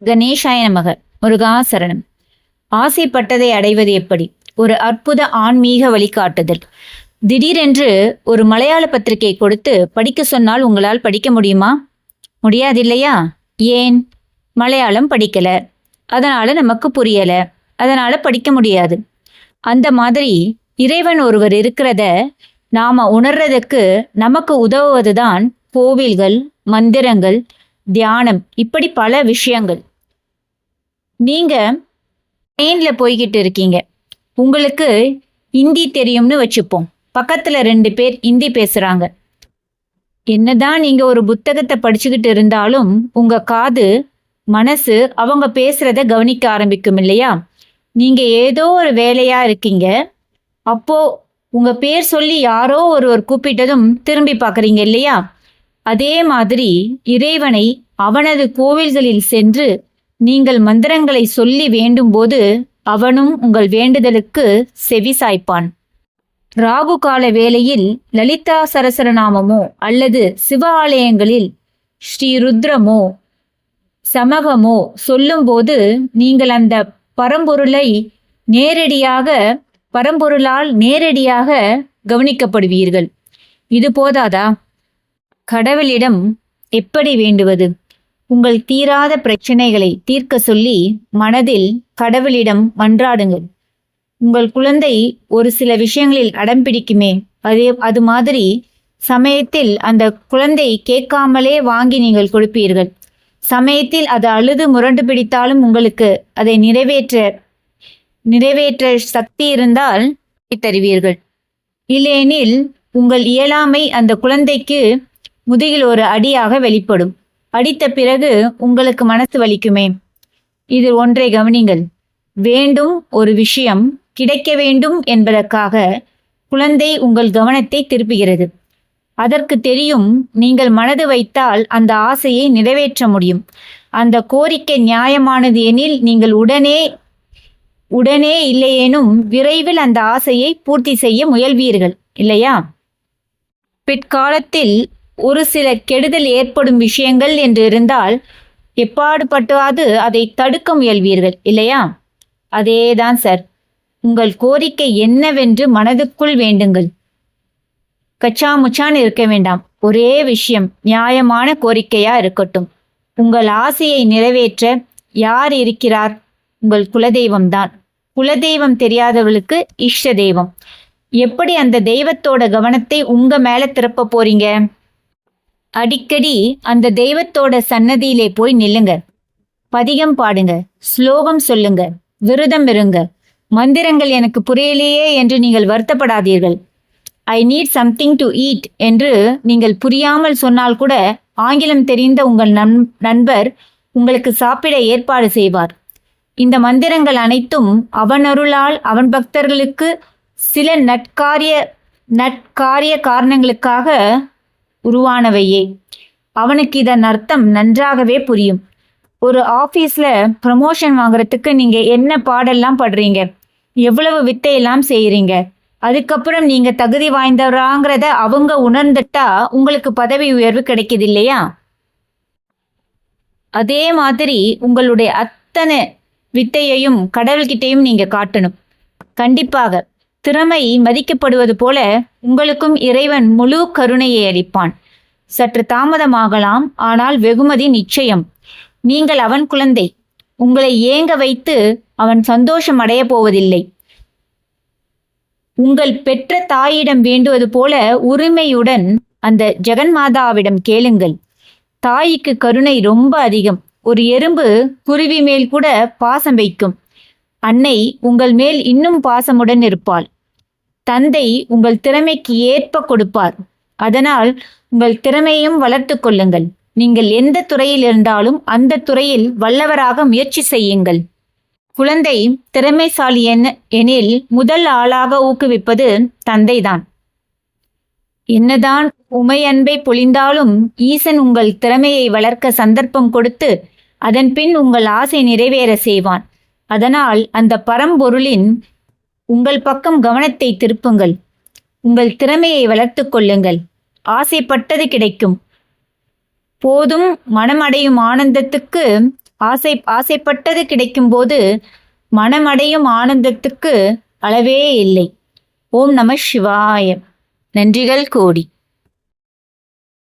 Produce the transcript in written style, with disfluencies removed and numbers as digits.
கணேசாய நமக. முருகாசரணம். ஆசைப்பட்டதை அடைவது எப்படி? ஒரு அற்புத ஆன்மீக வழிகாட்டுதல். திடீரென்று ஒரு மலையாள பத்திரிகை கொடுத்து படிக்க சொன்னால் உங்களால் படிக்க முடியுமா? முடியாதில்லையா? ஏன்? மலையாளம் படிக்கல, அதனால நமக்கு புரியல, அதனால படிக்க முடியாது. அந்த மாதிரி இறைவன் ஒருவர் இருக்கிறத நாம உணர்றதுக்கு நமக்கு உதவுவதுதான் கோவில்கள், மந்திரங்கள், தியானம், இப்படி பல விஷயங்கள். நீங்க ட்ரெயின்ல போய்கிட்டு இருக்கீங்க, உங்களுக்கு ஹிந்தி தெரியும்னு வச்சுப்போம். பக்கத்துல 2 பேர் ஹிந்தி பேசுறாங்க. என்னதான் நீங்க ஒரு புத்தகத்தை படிச்சுக்கிட்டு இருந்தாலும் உங்க காது, மனசு அவங்க பேசுறத கவனிக்க ஆரம்பிக்கும் இல்லையா? நீங்க ஏதோ ஒரு வேலையா இருக்கீங்க, அப்போ உங்க பேர் சொல்லி யாரோ ஒருவர் கூப்பிட்டதும் திரும்பி பார்க்குறீங்க இல்லையா? அதே மாதிரி இறைவனை அவனது கோவில்களில் சென்று நீங்கள் மந்திரங்களை சொல்லி வேண்டும்போது அவனும் உங்கள் வேண்டுதலுக்கு செவி சாய்ப்பான். ராகு கால வேளையில் லலிதா சரசரநாமமோ அல்லது சிவ ஆலயங்களில் ஸ்ரீ ருத்ரமோ சமகமோ சொல்லும்போது நீங்கள் அந்த பரம்பொருளால் நேரடியாக கவனிக்கப்படுவீர்கள். இது போதாதா? கடவுளிடம் எப்படி வேண்டுவது? உங்கள் தீராத பிரச்சனைகளை தீர்க்க சொல்லி மனதில் கடவுளிடம் மன்றாடுங்கள். உங்கள் குழந்தை ஒரு சில விஷயங்களில் அடம் பிடிக்குமே, அது மாதிரி சமயத்தில் அந்த குழந்தை கேட்காமலே வாங்கி நீங்கள் கொடுப்பீர்கள். சமயத்தில் அது அழுது முரண்டு பிடித்தாலும் உங்களுக்கு அதை நிறைவேற்ற சக்தி இருந்தால் தருவீர்கள். இல்லையெனில் உங்கள் இயலாமை அந்த குழந்தைக்கு முதுகில் ஒரு அடியாக வெளிப்படும். அடித்த பிறகு உங்களுக்கு மனசு வலிக்குமே. இதில் ஒன்றை கவனிங்கள். வேண்டும் ஒரு விஷயம் கிடைக்க வேண்டும் என்பதற்காக குழந்தை உங்கள் கவனத்தை திருப்புகிறது. அதற்கு தெரியும், நீங்கள் மனது வைத்தால் அந்த ஆசையை நிறைவேற்ற முடியும். அந்த கோரிக்கை நியாயமானது எனில் நீங்கள் உடனே இல்லையேனும் விரைவில் அந்த ஆசையை பூர்த்தி செய்ய முயல்வீர்கள் இல்லையா? பிற்காலத்தில் ஒரு சில கெடுதல் ஏற்படும் விஷயங்கள் என்று இருந்தால் எப்பாடுபட்டாது அதை தடுக்க முயல்வீர்கள் இல்லையா? அதேதான் சார். உங்கள் கோரிக்கை என்னவென்று மனதுக்குள் வேண்டுங்கள். கச்சாமுச்சான் இருக்க வேண்டாம். ஒரே விஷயம், நியாயமான கோரிக்கையா இருக்கட்டும். உங்கள் ஆசையை நிறைவேற்ற யார் இருக்கிறார்? உங்கள் குலதெய்வம்தான். குலதெய்வம் தெரியாதவளுக்கு இஷ்ட தெய்வம். எப்படி அந்த தெய்வத்தோட கவனத்தை உங்க மேல திருப்ப போறீங்க? அடிக்கடி அந்த தெய்வத்தோட சன்னதியிலே போய் நில்லுங்க. பதிகம் பாடுங்க, ஸ்லோகம் சொல்லுங்க, விரதம் இருங்க. மந்திரங்கள் எனக்கு புரியலையே என்று நீங்கள் வருத்தப்படாதீர்கள். I need something to eat என்று நீங்கள் புரியாமல் சொன்னால் கூட ஆங்கிலம் தெரிந்த உங்கள் நண்பர் உங்களுக்கு சாப்பிட ஏற்பாடு செய்வார். இந்த மந்திரங்கள் அனைத்தும் அவனருளால் அவன் பக்தர்களுக்கு சில நட்காரிய காரணங்களுக்காக உருவானவையே. அவனுக்கு இதன் அர்த்தம் நன்றாகவே புரியும். ஒரு ஆஃபீஸில் ப்ரமோஷன் வாங்குறதுக்கு நீங்கள் என்ன பாடெல்லாம் படுறீங்க, எவ்வளவு வித்தையெல்லாம் செய்கிறீங்க, அதுக்கப்புறம் நீங்கள் தகுதி வாய்ந்தவராங்கிறத அவங்க உணர்ந்துட்டா உங்களுக்கு பதவி உயர்வு கிடைக்குது இல்லையா? அதே மாதிரி உங்களுடைய அத்தனை வித்தையையும் கடவுள்கிட்டையும் நீங்கள் காட்டணும். கண்டிப்பாக திறமை மதிக்கப்படுவது போல உங்களுக்கும் இறைவன் முழு கருணையை அளிப்பான். சற்று தாமதமாகலாம், ஆனால் வெகுமதி நிச்சயம். நீங்கள் அவன் குழந்தை. உங்களை ஏங்க வைத்து அவன் சந்தோஷம் அடைய போவதில்லை. உங்கள் பெற்ற தாயிடம் வேண்டுவது போல உரிமையுடன் அந்த ஜெகன்மாதாவிடம் கேளுங்கள். தாய்க்கு கருணை ரொம்ப அதிகம். ஒரு எறும்பு குருவி மேல் கூட பாசம் வைக்கும். அன்னை உங்கள் மேல் இன்னும் பாசமுடன் இருப்பாள். தந்தை உங்கள் திறமைக்கு ஏற்ப கொடுப்பார். அதனால் உங்கள் திறமையும் வளர்த்து கொள்ளுங்கள். நீங்கள் எந்த துறையில் இருந்தாலும் அந்த துறையில் வல்லவராக முயற்சி செய்யுங்கள். குழந்தை திறமைசாலி எனில் முதல் ஆளாக ஊக்குவிப்பது தந்தைதான். என்னதான் உமை அன்பை பொழிந்தாலும் ஈசன் உங்கள் திறமையை வளர்க்க சந்தர்ப்பம் கொடுத்து அதன் பின் உங்கள் ஆசை நிறைவேற செய்வான். அதனால் அந்த பரம்பொருளின் உங்கள் பக்கம் கவனத்தை திருப்புங்கள். உங்கள் திறமையை வளர்த்து கொள்ளுங்கள். ஆசைப்பட்டது கிடைக்கும். போதும் மனமடையும் ஆனந்தத்துக்கு ஆசைப்பட்டது கிடைக்கும்போது மனமடையும் ஆனந்தத்துக்கு அளவே இல்லை. ஓம் நம சிவாய. நன்றிகள் கோடி.